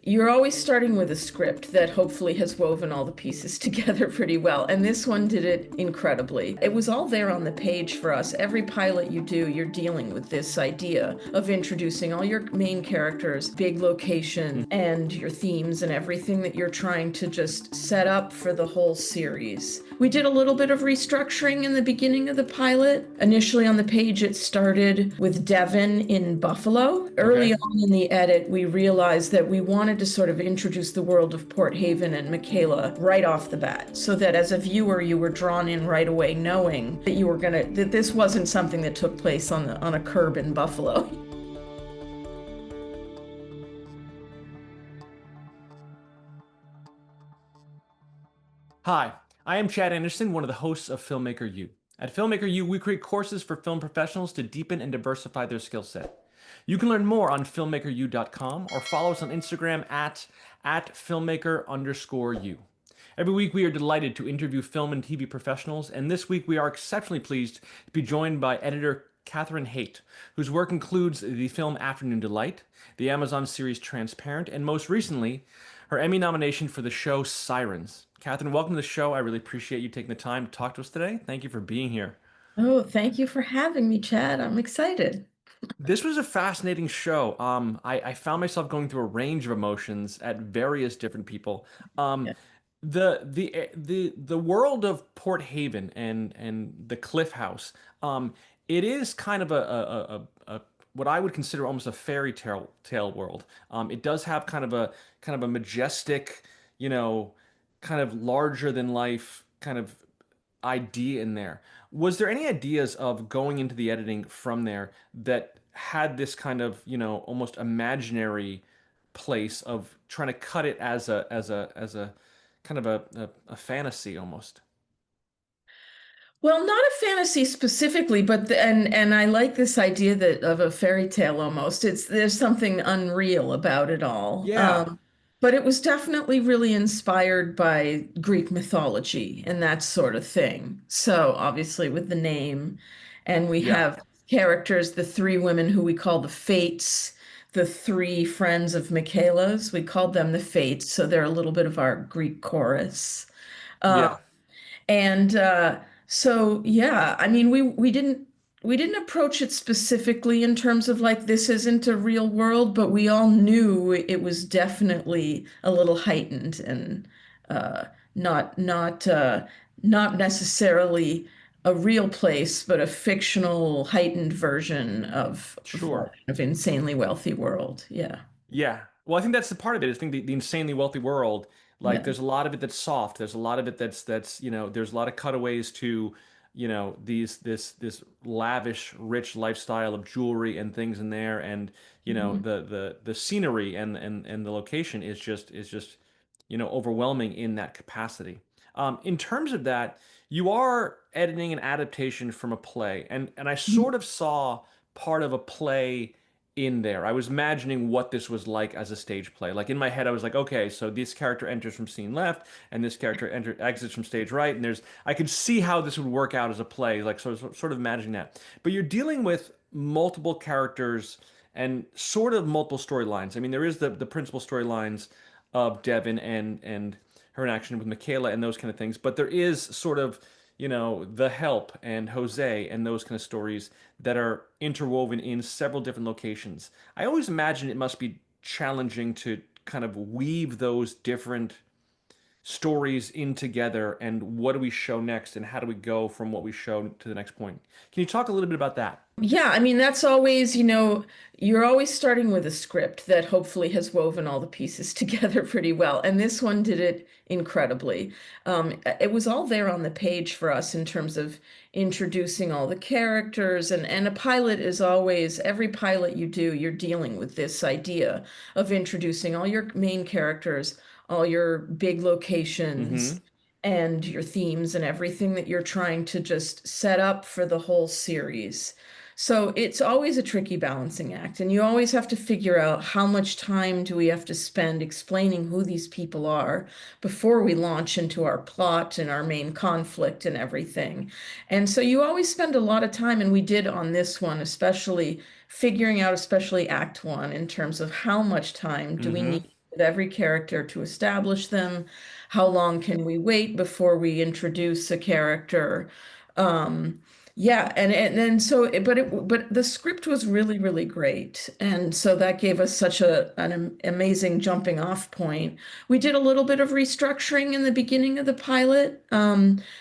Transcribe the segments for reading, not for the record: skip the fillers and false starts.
You're always starting with a script that hopefully has woven all the pieces together pretty well. And this one did it incredibly. It was all there on the page for us. Every pilot you do, you're dealing with this idea of introducing all your main characters, big location, and your themes and everything that you're trying to just set up for the whole series. We did a little bit of restructuring in the beginning of the pilot. Initially on the page, it started with Devon in Buffalo. Early Okay. on in the edit, we realized that we wanted to sort of introduce the world of Port Haven and Michaela right off the bat, so that as a viewer, you were drawn in right away, knowing that that this wasn't something that took place on a curb in Buffalo. Hi, I am Chad Anderson, one of the hosts of Filmmaker U. At Filmmaker U, we create courses for film professionals to deepen and diversify their skill set. You can learn more on filmmakeru.com or follow us on Instagram at filmmaker_u. Every week, we are delighted to interview film and TV professionals, and this week we are exceptionally pleased to be joined by editor Catherine Haight, whose work includes the film Afternoon Delight, the Amazon series Transparent, and most recently, her Emmy nomination for the show Sirens. Catherine, welcome to the show. I really appreciate you taking the time to talk to us today. Thank you for being here. Oh, thank you for having me, Chad. I'm excited. This was a fascinating show. I found myself going through a range of emotions at various different people. Um, Yeah. the world of Port Haven and the Cliff House. It is kind of a what I would consider almost a fairy tale world. It does have kind of a majestic, you know, kind of larger than life kind of idea in there. Was there any ideas of going into the editing from there that had this kind of, almost imaginary place of trying to cut it as a kind of a fantasy almost? Well, not a fantasy specifically, but and I like this idea that of a fairy tale almost. There's something unreal about it all. Yeah. But it was definitely really inspired by Greek mythology and that sort of thing. So obviously with the name, and we Yeah. have characters, the three women who we call the Fates, the three friends of Michaela's. We called them the Fates, so they're a little bit of our Greek chorus. Um, Yeah. and so yeah, I mean we didn't approach it specifically in terms of like this isn't a real world, but we all knew it was definitely a little heightened and uh not not uh not necessarily a real place, but a fictional heightened version of like Sure. of insanely wealthy world. Yeah. Yeah. Well, I think that's the part of it. I think the insanely wealthy world, like Yeah. there's a lot of it that's soft. There's a lot of it that's there's a lot of cutaways to, this lavish, rich lifestyle of jewelry and things in there. And, Mhm. the scenery and the location is just, overwhelming in that capacity. In terms of that, you are editing an adaptation from a play, and I sort of saw part of a play in there. I was imagining what this was like as a stage play. Like in my head, I was like, okay, so this character enters from scene left, and this character exits from stage right, and I could see how this would work out as a play, like sort of imagining that. But you're dealing with multiple characters and sort of multiple storylines. I mean, there is the principal storylines of Devin and her interaction with Michaela and those kind of things, but there is sort of The Help and Jose and those kind of stories that are interwoven in several different locations. I always imagine it must be challenging to kind of weave those different stories in together, and what do we show next and how do we go from what we show to the next point. Can you talk a little bit about that? Yeah, I mean, that's always, you're always starting with a script that hopefully has woven all the pieces together pretty well. And this one did it incredibly. It was all there on the page for us in terms of introducing all the characters. And a pilot is always, every pilot you do, you're dealing with this idea of introducing all your main characters, all your big locations, Mm-hmm. and your themes and everything that you're trying to just set up for the whole series. So it's always a tricky balancing act, and you always have to figure out how much time do we have to spend explaining who these people are before we launch into our plot and our main conflict and everything. And so you always spend a lot of time, and we did on this one, especially figuring out, especially Act One, in terms of how much time do we Mm-hmm. need with every character to establish them. How long can we wait before we introduce a character? Um, yeah, and so, but the script was really, really great, and so that gave us such an amazing jumping off point. We did a little bit of restructuring in the beginning of the pilot.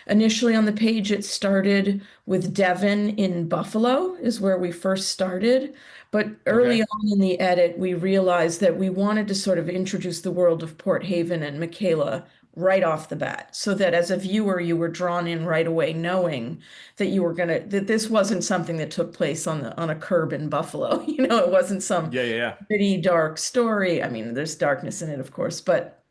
Initially on the page, it started with Devon in Buffalo, is where we first started. But early Okay. on in the edit, we realized that we wanted to sort of introduce the world of Port Haven and Michaela right off the bat, so that as a viewer, you were drawn in right away, knowing that that this wasn't something that took place on a curb in Buffalo. It wasn't some Yeah, yeah, yeah. pretty dark story. I mean, there's darkness in it, of course, but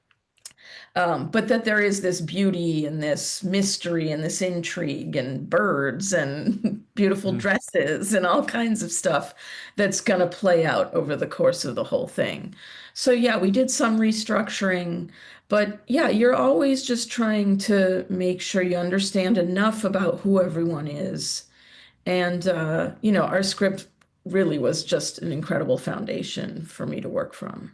that there is this beauty and this mystery and this intrigue and birds and beautiful Mhm. dresses and all kinds of stuff that's going to play out over the course of the whole thing. So, yeah, we did some restructuring, but yeah, you're always just trying to make sure you understand enough about who everyone is. And, our script really was just an incredible foundation for me to work from.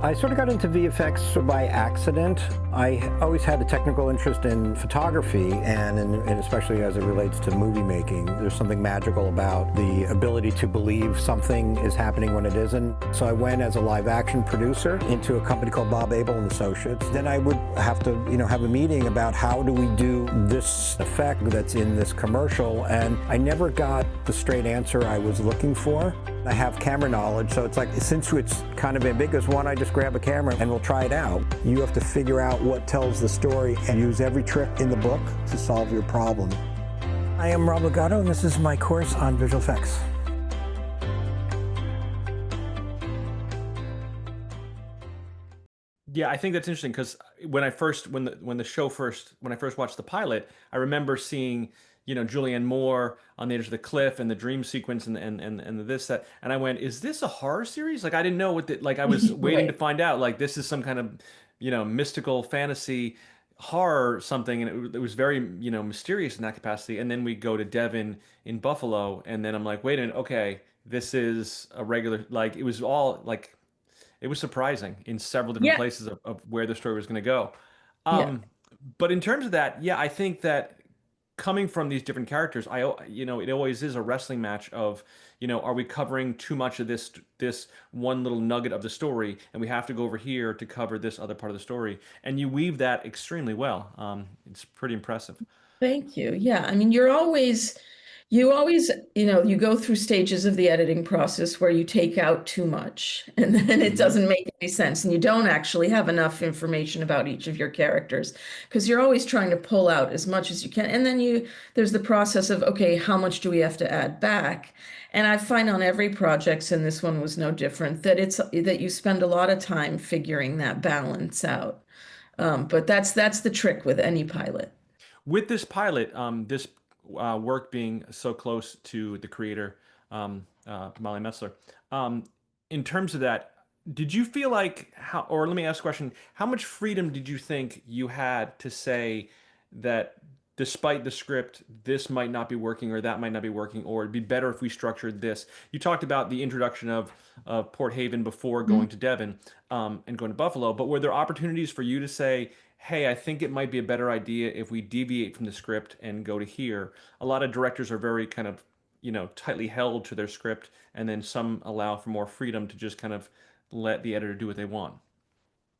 I sort of got into VFX by accident. I always had a technical interest in photography and especially as it relates to movie making. There's something magical about the ability to believe something is happening when it isn't. So I went as a live action producer into a company called Bob Abel and Associates. Then I would have to, have a meeting about how do we do this effect that's in this commercial, and I never got the straight answer I was looking for. I have camera knowledge, so it's like, since it's kind of ambiguous, why don't I just grab a camera and we'll try it out. You have to figure out what tells the story and use every trick in the book to solve your problem. I am Rob Legato, and this is my course on visual effects. Yeah, I think that's interesting because when I first when I first watched the pilot, I remember seeing, Julianne Moore on the edge of the cliff and the dream sequence and the this that, and I went, is this a horror series? Like I didn't know like I was waiting to Right. find out like this is some kind of, mystical fantasy horror something, and it was very, mysterious in that capacity. And then we go to Devon in Buffalo, and then I'm like, wait a minute, okay, this is a regular, like it was all like it was surprising in several different Yeah. places of where the story was going to go. Yeah. Um, but in terms of that, yeah, I think that coming from these different characters, it always is a wrestling match of, are we covering too much of this one little nugget of the story, and we have to go over here to cover this other part of the story, and you weave that extremely well. It's pretty impressive. Thank you. Yeah, I mean, you always, you go through stages of the editing process where you take out too much and then it Hmm. doesn't make any sense and you don't actually have enough information about each of your characters because you're always trying to pull out as much as you can. And then there's the process of, okay, how much do we have to add back? And I find on every project, and this one was no different, that you spend a lot of time figuring that balance out. But that's the trick with any pilot. With this pilot, this work being so close to the creator, Molly Metzler, um, in terms of that, did you feel like or let me ask a question, how much freedom did you think you had to say that despite the script, this might not be working or that might not be working, or it'd be better if we structured this? You talked about the introduction of Port Haven before going to Devon, and going to Buffalo, but were there opportunities for you to say, hey, I think it might be a better idea if we deviate from the script and go to here? A lot of directors are very kind of, tightly held to their script, and then some allow for more freedom to just kind of let the editor do what they want.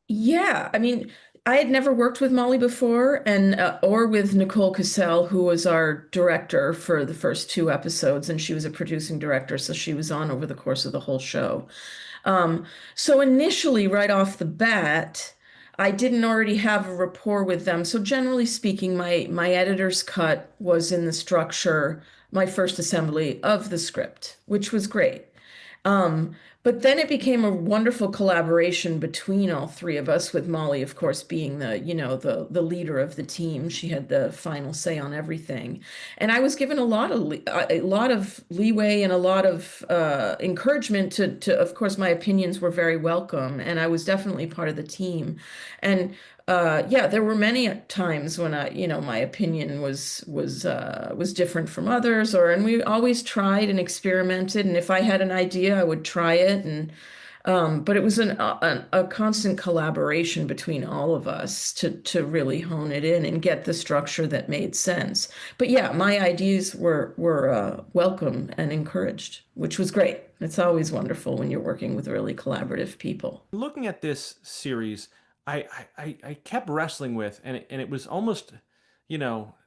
Yeah, I mean, I had never worked with Molly before, and or with Nicole Cassell, who was our director for the first two episodes, and she was a producing director, so she was on over the course of the whole show. Um, so initially, right off the bat, I didn't already have a rapport with them. So generally speaking, my editor's cut was in the structure, my first assembly of the script, which was great. Um, but then it became a wonderful collaboration between all three of us, with Molly, of course, being the leader of the team. She had the final say on everything. And I was given a lot of leeway and a lot of encouragement to, of course, my opinions were very welcome, and I was definitely part of the team. And yeah, there were many times when my opinion was different from others, and we always tried and experimented. And if I had an idea, I would try it. And But it was a constant collaboration between all of us to really hone it in and get the structure that made sense. But yeah, my ideas were welcome and encouraged, which was great. It's always wonderful when you're working with really collaborative people. Looking at this series, I kept wrestling with, and it was almost,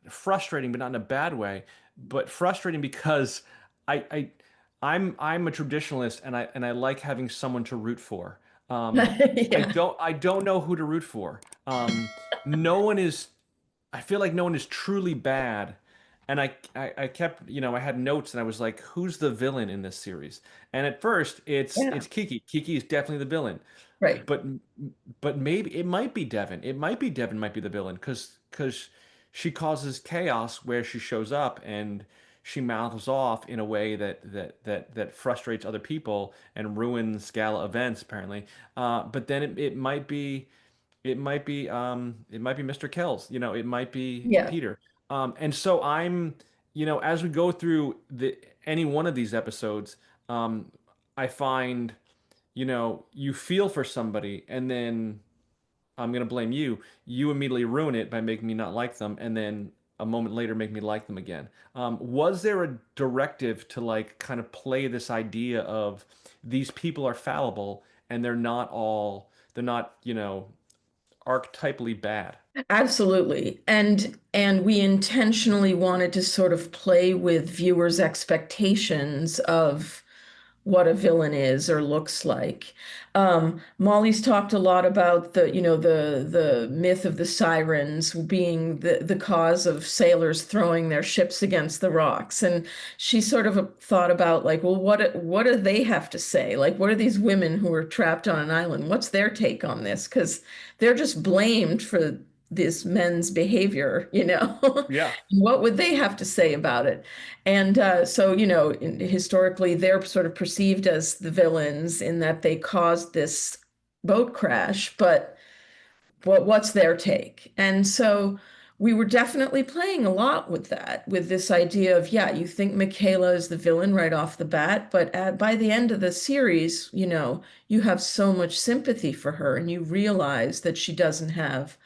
frustrating, but not in a bad way, but frustrating because I, I I'm a traditionalist, and I like having someone to root for. Um, Yeah, I don't know who to root for. No one is. I feel like no one is truly bad. And I kept, I had notes and I was like, who's the villain in this series? And at first yeah, it's Kiki. Kiki is definitely the villain. right. But maybe it might be Devin. It might be Devin might be the villain because she causes chaos where she shows up and she mouths off in a way that frustrates other people and ruins gala events apparently. But then it might be Mr. Kells, it might be Yeah, Peter. And so as we go through any one of these episodes, um, I find, you feel for somebody and then I'm gonna blame you. You immediately ruin it by making me not like them, and then a moment later make me like them again. Was there a directive to like kind of play this idea of these people are fallible and they're not, archetypally bad? absolutely. And we intentionally wanted to sort of play with viewers' expectations of what a villain is or looks like. Molly's talked a lot about the myth of the sirens being the cause of sailors throwing their ships against the rocks, and she sort of thought about like, well, what do they have to say? Like, what are these women who are trapped on an island? What's their take on this? Because they're just blamed for this men's behavior, you know? Yeah. What would they have to say about it? And so, historically, they're sort of perceived as the villains in that they caused this boat crash, but what's their take? And so we were definitely playing a lot with that, with this idea of, yeah, you think Michaela is the villain right off the bat, but by the end of the series, you have so much sympathy for her and you realize that she doesn't have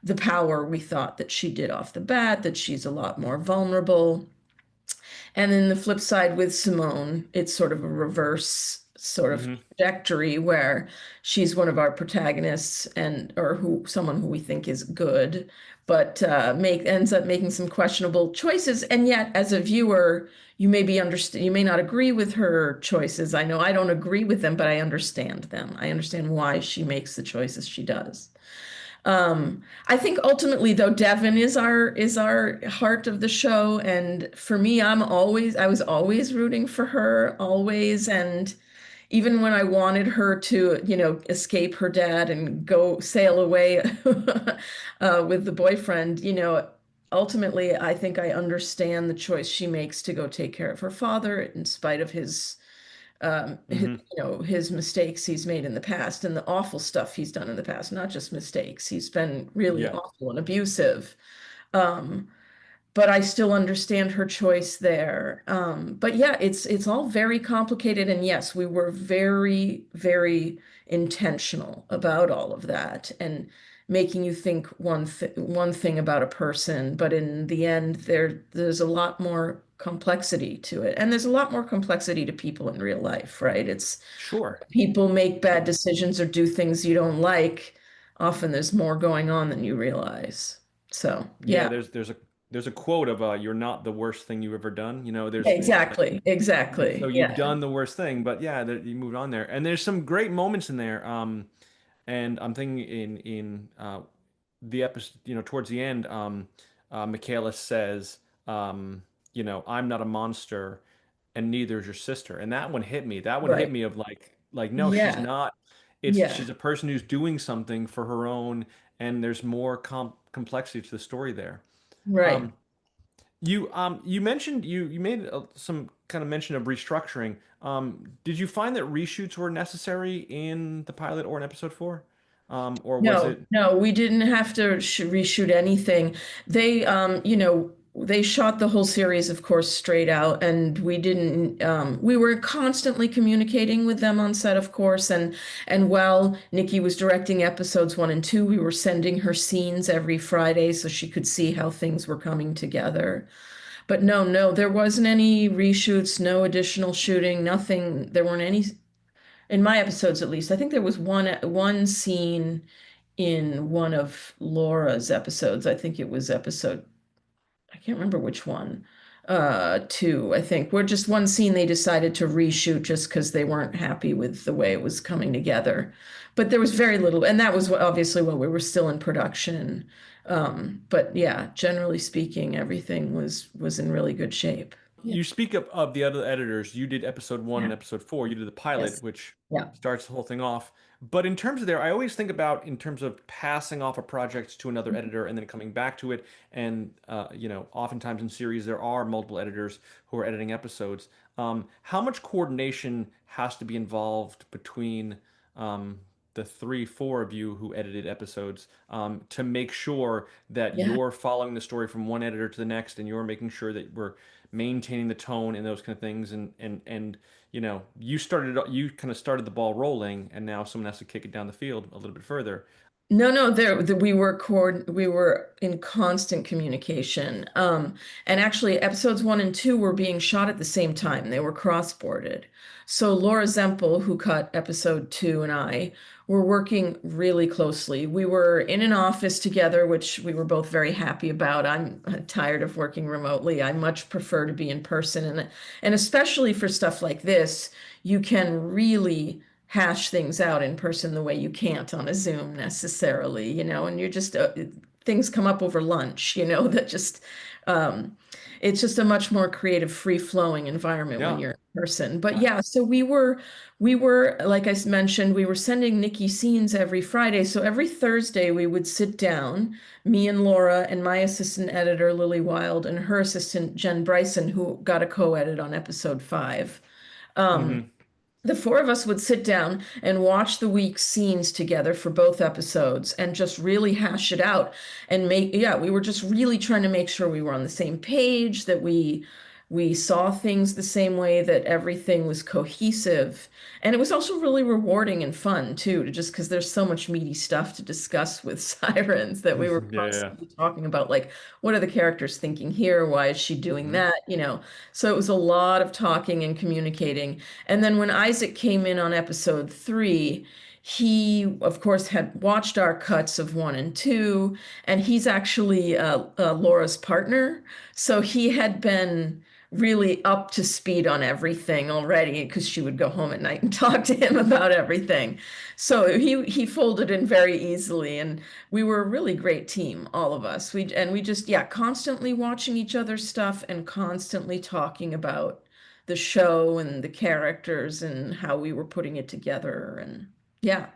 the power we thought that she did off the bat, that she's a lot more vulnerable. And then the flip side with Simone, it's sort of a reverse sort of Hmm. trajectory where she's one of our protagonists and or who someone who we think is good, but make ends up making some questionable choices. And yet, as a viewer, you may not agree with her choices. I know I don't agree with them, but I understand them. I understand why she makes the choices she does. I think ultimately though Devin is our heart of the show, and for me I was always rooting for her always, and even when I wanted her to escape her dad and go sail away with the boyfriend, ultimately I think I understand the choice she makes to go take care of her father in spite of Hmm. his mistakes he's made in the past and the awful stuff he's done in the past, not just mistakes. He's been really Yeah. awful and abusive. Um, but I still understand her choice there. But yeah, it's all very complicated. And yes, we were very, very intentional about all of that and making you think one thing about a person, but in the end, there's a lot more complexity to it. And there's a lot more complexity to people in real life, right? It's Sure. people make bad Sure. decisions or do things you don't like. Often there's more going on than you realize. So Yeah, yeah. there's a quote of "You're not the worst thing you've ever done." Exactly, So exactly. you've Yeah, done the worst thing, but yeah, you moved on there, and there's some great moments in there. And I'm thinking in the episode, towards the end, Michaela says, "I'm not a monster, and neither is your sister." And that one hit me. That one hit right. me of like no, she's Yeah, not. yeah, She's a person who's doing something for her own, and there's more complexity to the story there. right. Um, you mentioned you made some kind of mention of restructuring. Did you find that reshoots were necessary in the pilot or in episode 4? Or was No, it? no, we didn't have to reshoot anything. They, they shot the whole series, of course, straight out, and we didn't. We were constantly communicating with them on set, of course, and while Nikki was directing episodes 1 and 2, we were sending her scenes every Friday so she could see how things were coming together. But no, there wasn't any reshoots, no additional shooting, nothing. There weren't any in my episodes, at least. I think there was one scene in one of Laura's episodes. I think it was episode I can't remember which one. Two, I think. Where just one scene they decided to reshoot just because they weren't happy with the way it was coming together. But there was very little, and that was obviously when we were still in production. But yeah, generally speaking, everything was in really good shape. Yeah. You speak of the other editors. You did episode 1 and Yeah. episode 4. You did the pilot, Yes. which Yeah. starts the whole thing off. But in terms of there, I always think about in terms of passing off a project to another editor and then coming back to it. And oftentimes in series there are multiple editors who are editing episodes. How much coordination has to be involved between the 3, 4 of you who edited episodes to make sure that Yeah. you're following the story from one editor to the next, and you're making sure that we're maintaining the tone and those kind of things, and you kind of started the ball rolling, and now someone has to kick it down the field a little bit further. No, we were in constant communication. And actually episodes 1 and 2 were being shot at the same time. They were cross-boarded. So Laura Zempel, who cut episode 2, and I were working really closely. We were in an office together, which we were both very happy about. I'm tired of working remotely. I much prefer to be in person, and especially for stuff like this, you can really hash things out in person the way you can't on a Zoom necessarily, and you're just things come up over lunch, that just it's just a much more creative, free-flowing environment when Yeah. you're in person. But yeah, so we were like I mentioned, we were sending Nikki scenes every Friday. So every Thursday we would sit down, me and Laura and my assistant editor Lily Wild and her assistant Jen Bryson, who got a co-edit on episode 5. Um, Hmm. the four of us would sit down and watch the week's scenes together for both episodes and just really hash it out and yeah, we were just really trying to make sure we were on the same page, that we saw things the same way, that everything was cohesive. And it was also really rewarding and fun too, to just because there's so much meaty stuff to discuss with Sirens, that we were Yeah, yeah. constantly talking about, like, what are the characters thinking here? Why is she doing Hmm. that? So it was a lot of talking and communicating. And then when Isaac came in on episode 3, he, of course, had watched our cuts of 1 and 2, and he's actually Laura's partner. So he had been really up to speed on everything already because she would go home at night and talk to him about everything. So he folded in very easily, and we were a really great team, all of us. We just, yeah, constantly watching each other's stuff and constantly talking about the show and the characters and how we were putting it together. And yeah.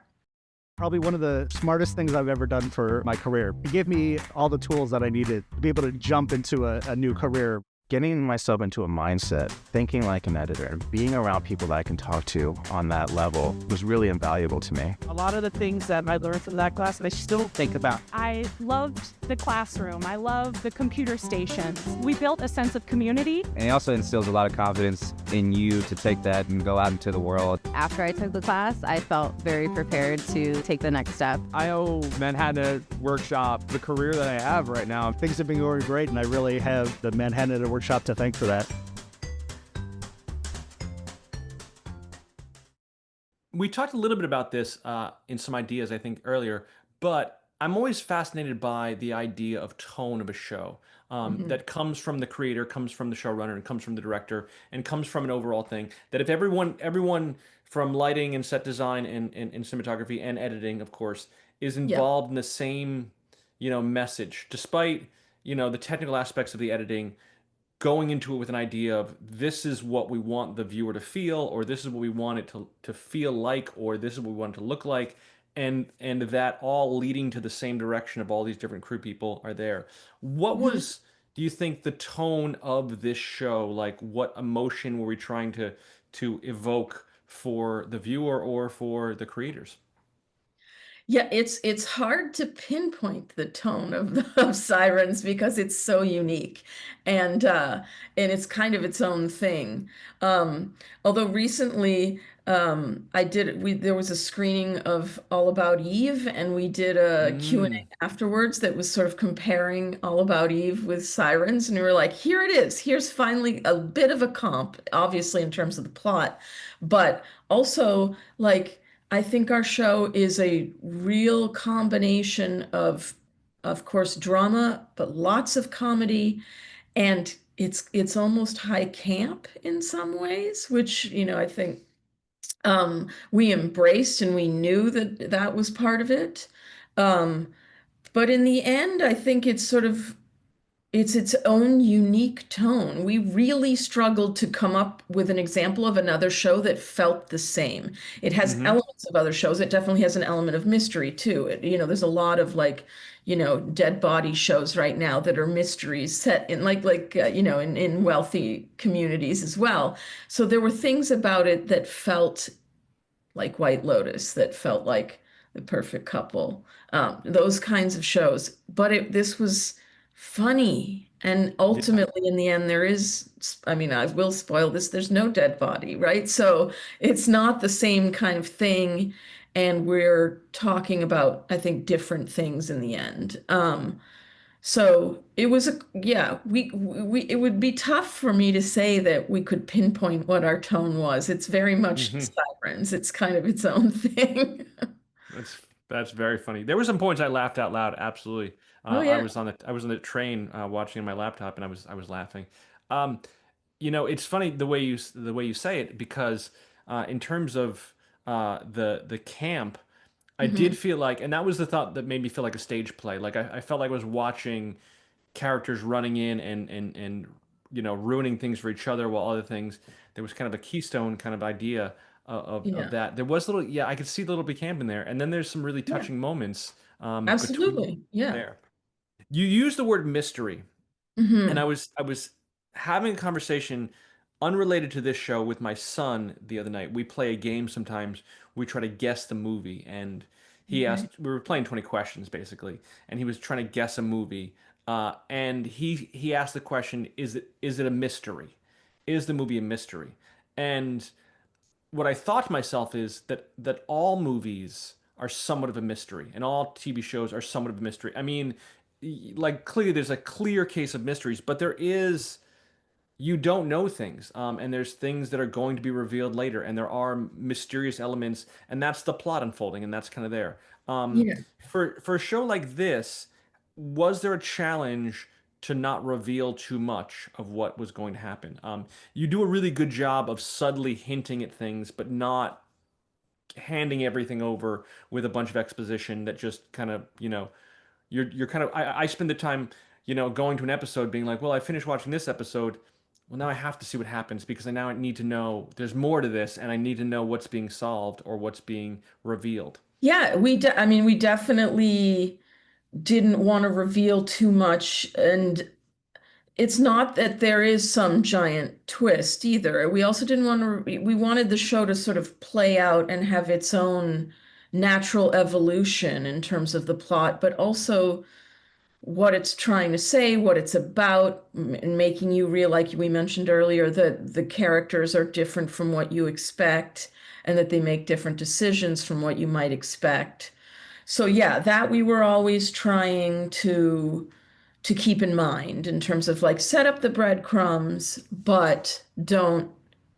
Probably one of the smartest things I've ever done for my career. He gave me all the tools that I needed to be able to jump into a new career. Getting myself into a mindset, thinking like an editor, and being around people that I can talk to on that level was really invaluable to me. A lot of the things that I learned from that class, I still think about. I loved the classroom. I loved the computer stations. We built a sense of community. And it also instills a lot of confidence in you to take that and go out into the world. After I took the class, I felt very prepared to take the next step. I owe Manhattan Workshop the career that I have right now. Things have been going great, and I really have the Manhattan Workshop to thank for that. We talked a little bit about this in some ideas, I think, earlier, but I'm always fascinated by the idea of tone of a show that comes from the creator, comes from the showrunner, and comes from the director, and comes from an overall thing. That if everyone from lighting and set design and cinematography and editing, of course, is involved in the same, message, despite, the technical aspects of the editing, going into it with an idea of this is what we want the viewer to feel, or this is what we want it to feel like, or this is what we want it to look like, and that all leading to the same direction of all these different crew people are there. What was, do you think, the tone of this show? Like, what emotion were we trying to evoke for the viewer or for the creators? Yeah, it's hard to pinpoint the tone of Sirens because it's so unique, and it's kind of its own thing. Um, Although recently I did we there was a screening of All About Eve, and we did a Mm, Q&A afterwards that was sort of comparing All About Eve with Sirens, and we were like, here it is. Here's finally a bit of a comp, obviously in terms of the plot, but also like I think our show is a real combination of course, drama, but lots of comedy, and it's almost high camp in some ways, which, I think we embraced and we knew that that was part of it. Um, but in the end, I think it's its own unique tone. We really struggled to come up with an example of another show that felt the same. It has hmm elements of other shows. It definitely has an element of mystery too. There's a lot of like, dead body shows right now that are mysteries set in in wealthy communities as well. So there were things about it that felt like White Lotus, that felt like The Perfect Couple, those kinds of shows. But this was funny. And Yeah. ultimately, in the end, I mean, I will spoil this, there's no dead body, right? So it's not the same kind of thing. And we're talking about, I think, different things in the end. So it was yeah, it would be tough for me to say that we could pinpoint what our tone was. It's very much hmm Sirens. It's kind of its own thing. That's very funny. There were some points I laughed out loud. Absolutely. Oh I yeah. was on the train watching on my laptop, and I was laughing. Um, it's funny the way you say it, because in terms of the camp, I Hmm. did feel like, and that was the thought that made me feel like a stage play. Like I felt like I was watching characters running in and ruining things for each other, while other things, there was kind of a keystone kind of idea of Yeah. that. There was little, yeah, I could see the little bit camp in there, and then there's some really Yeah. touching moments between Absolutely. Yeah. there. You use the word mystery, and Hmm. I was having a conversation unrelated to this show with my son the other night. We play a game sometimes. We try to guess the movie, and Okay. we were playing 20 questions basically, and he was trying to guess a movie. And he asked the question, is it a mystery? Is the movie a mystery? And what I thought to myself is that all movies are somewhat of a mystery, and all TV shows are somewhat of a mystery. I mean, like, clearly there's a clear case of mysteries, but there is, you don't know things, and there's things that are going to be revealed later, and there are mysterious elements, and that's the plot unfolding, and that's kind of there. Yeah. For a show like this, was there a challenge to not reveal too much of what was going to happen? You do a really good job of subtly hinting at things, but not handing everything over with a bunch of exposition that just kind of, you're kind of, I spend the time, going to an episode being like, well, I finished watching this episode. Well, now I have to see what happens, because I now need to know there's more to this, and I need to know what's being solved or what's being revealed. Yeah, I mean, we definitely didn't want to reveal too much, and it's not that there is some giant twist either. We also didn't want to, we wanted the show to sort of play out and have its own natural evolution in terms of the plot, but also what it's trying to say, what it's about, and making you real, like we mentioned earlier, that the characters are different from what you expect and that they make different decisions from what you might expect. So yeah, that we were always trying to keep in mind in terms of like set up the breadcrumbs, but don't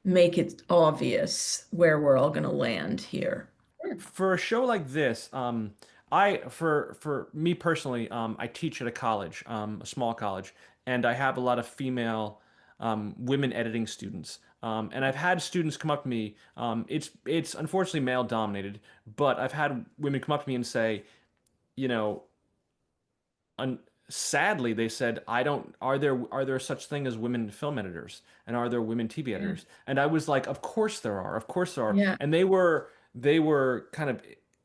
make it obvious where we're all going to land here. For a show like this, I for me personally, I teach at a college, a small college, and I have a lot of female women editing students. And I've had students come up to me. It's unfortunately male dominated, but I've had women come up to me and say, you know, un sadly, they said, I don't, are there such thing as women film editors, and are there women TV Yeah. editors? And I was like, of course there are, of course there are. Yeah. And they were kind of,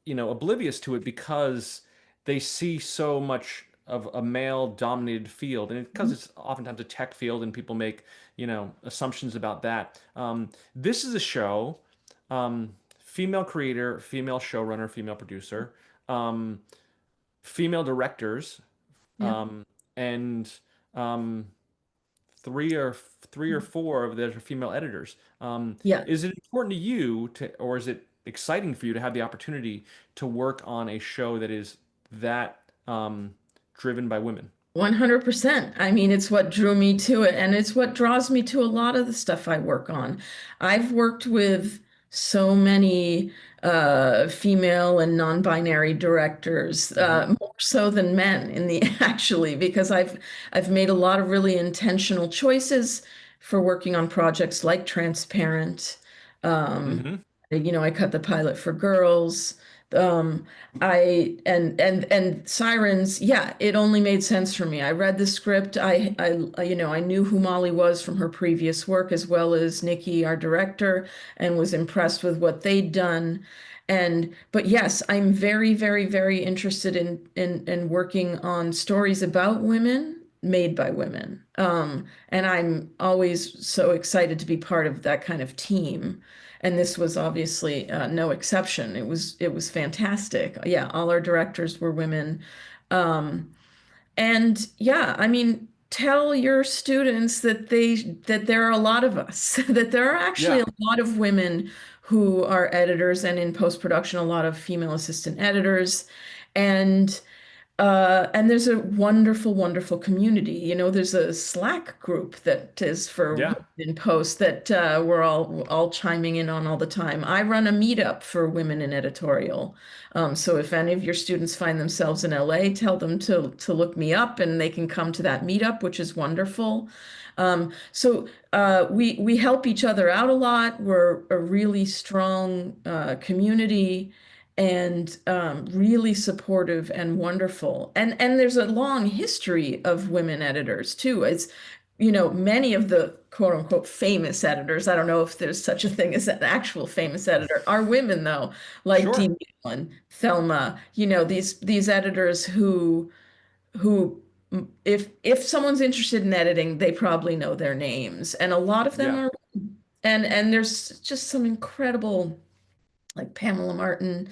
oblivious to it, because they see so much of a male dominated field, and because Mhm. it's oftentimes a tech field, and people make, assumptions about that. This is a show, female creator, female showrunner, female producer. um, female directors, Yeah. and um, three or four of those are female editors. Yeah. Is it important to you or is it exciting for you to have the opportunity to work on a show that is that driven by women? 100%. I mean, it's what drew me to it, and it's what draws me to a lot of the stuff I work on. I've worked with so many female and non-binary directors, Hmm. more so than men in the actually, because I've made a lot of really intentional choices for working on projects like Transparent. Um, Hmm. I cut the pilot for Girls. Um, and Sirens, yeah, it only made sense for me. I read the script. I knew who Molly was from her previous work, as well as Nikki, our director, and was impressed with what they'd done. But yes, I'm very, very, very interested in working on stories about women made by women. And I'm always so excited to be part of that kind of team. And this was obviously no exception. It was fantastic. Yeah, all our directors were women. Um, and yeah, I mean, tell your students that there are a lot of us, that there are actually Yeah. a lot of women who are editors, and in post-production, a lot of female assistant editors. And there's a wonderful, wonderful community. There's a Slack group that is for Yeah. women in post that we're all chiming in on all the time. I run a meetup for women in editorial. So if any of your students find themselves in LA, tell them to look me up, and they can come to that meetup, which is wonderful. So we help each other out a lot. We're a really strong community, and really supportive and wonderful. And there's a long history of women editors too. Many of the quote unquote famous editors, I don't know if there's such a thing as an actual famous editor, are women though, like Sure. Dee Whelan, Thelma, these editors who if someone's interested in editing, they probably know their names. And a lot of them Yeah. are, and there's just some incredible, like Pamela Martin,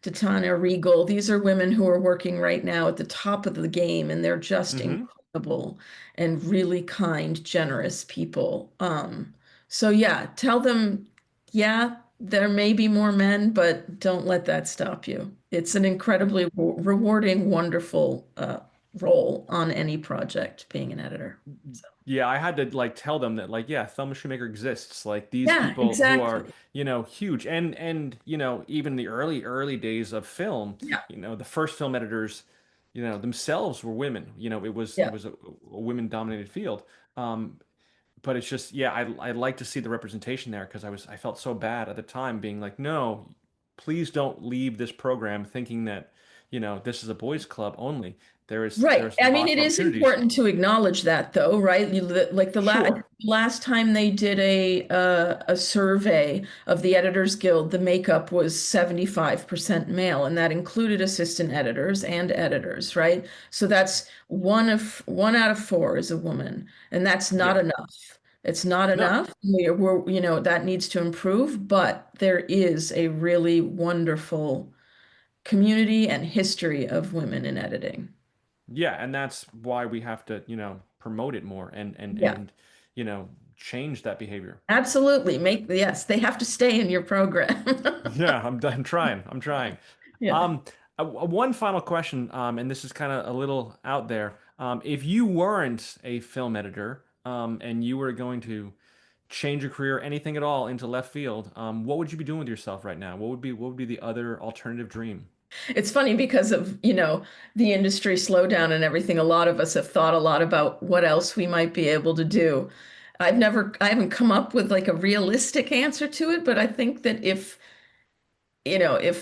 Titania Regal. These are women who are working right now at the top of the game, and they're just Hmm. incredible and really kind, generous people. So yeah, tell them, yeah, there may be more men, but don't let that stop you. It's an incredibly rewarding, wonderful role on any project, being an editor. So, Yeah, I had to like tell them that like yeah, Thelma Shoemaker exists. Like these yeah, people who are, exactly. huge and even the early days of film, Yeah, the first film editors, themselves were women. It yeah. was a women dominated field. Um, but it's just yeah, I like to see the representation there because I felt so bad at the time being like, no, please don't leave this program thinking that, this is a boys club only. Right. There's I mean, lots it of is opportunities. important to acknowledge that, though, right? Like Sure. last time they did a survey of the Editors Guild, the makeup was 75% male, and that included assistant editors and editors, right? So that's one out of four is a woman, and that's not Yeah. enough. It's not No. enough. That needs to improve, but there is a really wonderful community and history of women in editing. Yeah, and that's why we have to, promote it more Yeah, change that behavior. absolutely. Yes, they have to stay in your program. Yeah, I'm trying. I'm trying. Yeah. Um, one final question, and this is kind of a little out there. If you weren't a film editor, and you were going to change your career, anything at all, into left field, what would you be doing with yourself right now? What would be the other alternative dream? It's funny because of, the industry slowdown and everything. A lot of us have thought a lot about what else we might be able to do. I haven't come up with like a realistic answer to it, but I think that if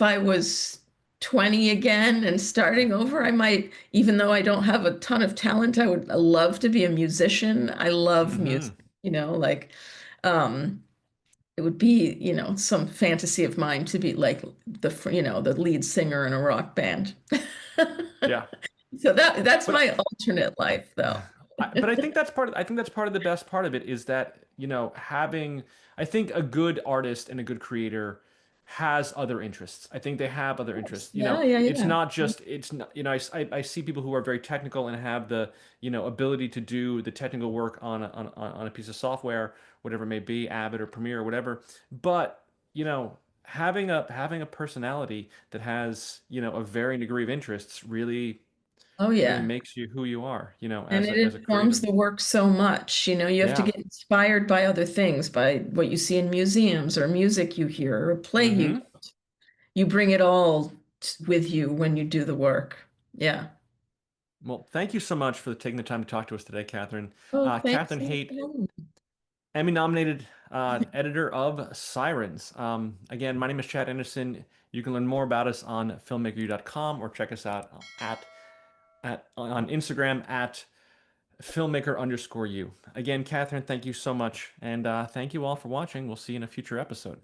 I was 20 again and starting over, I might, even though I don't have a ton of talent, I would love to be a musician. I love music, Hmm. like, um, it would be, some fantasy of mine to be like the lead singer in a rock band. Yeah. So that's But my alternate life, though. but I think that's part of the best part of it is that, having I think a good artist and a good creator has other interests. I think they have other interests. You know, Yeah, it's yeah. not just, it's not, you know, I see people who are very technical and have the, you know, ability to do the technical work on a piece of software, whatever it may be, Avid or Premiere or whatever. But, you know, having a personality that has, you know, a varying degree of interests Oh, really yeah. makes you who you are, you know, And as it a informs creative. the work so much. You know, you have to Yeah. get inspired by other things, by what you see in museums or music you hear or a play Mm-hmm. you bring it all with you when you do the work. Yeah. Well, thank you so much for taking the time to talk to us today, Catherine. Oh, thanks Catherine so much Haight, for having me. Emmy-nominated editor of Sirens. Again, my name is Chad Anderson. You can learn more about us on filmmakeru.com or check us out on Instagram at filmmaker_you. Again, Catherine, thank you so much. And thank you all for watching. We'll see you in a future episode.